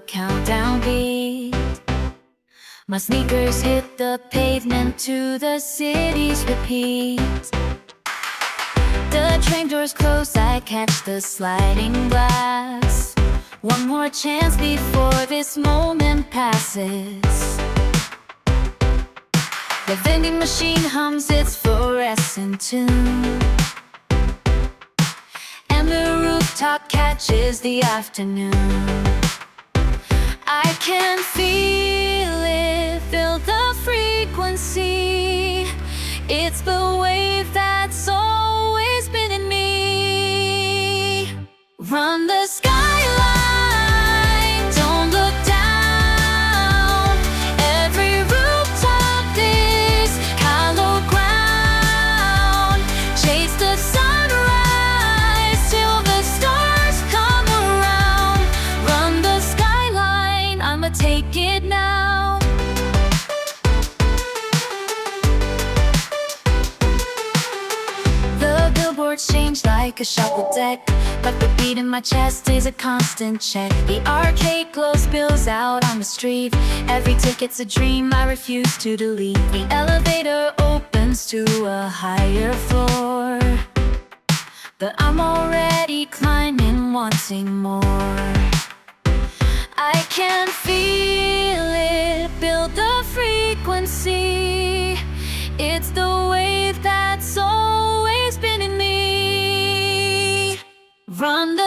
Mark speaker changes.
Speaker 1: countdown beat. My sneakers hit the pavement to the city's repeat. The train doors close, I catch the sliding glass. One more chance before this moment passes. The vending machine hums its fluorescent tune, and the rooftop catches the afternoon. I can feel it, feel the frequency. It's the wave that's always been in me. Run the skyline, don't look down. Every rooftop is hallowed ground. Chase the sunrise till the stars come around. Run the skyline, I'ma take it now. The billboards change like a shuffle deck, but the beat in my chest is a constant check. The arcade glow spills out on the street. Every ticket's a dream I refuse to delete. The elevator opens to a higher floor, but I'm already climbing, wanting more. I can feel it, build the frequency. It's the wave that's always been in me. Run the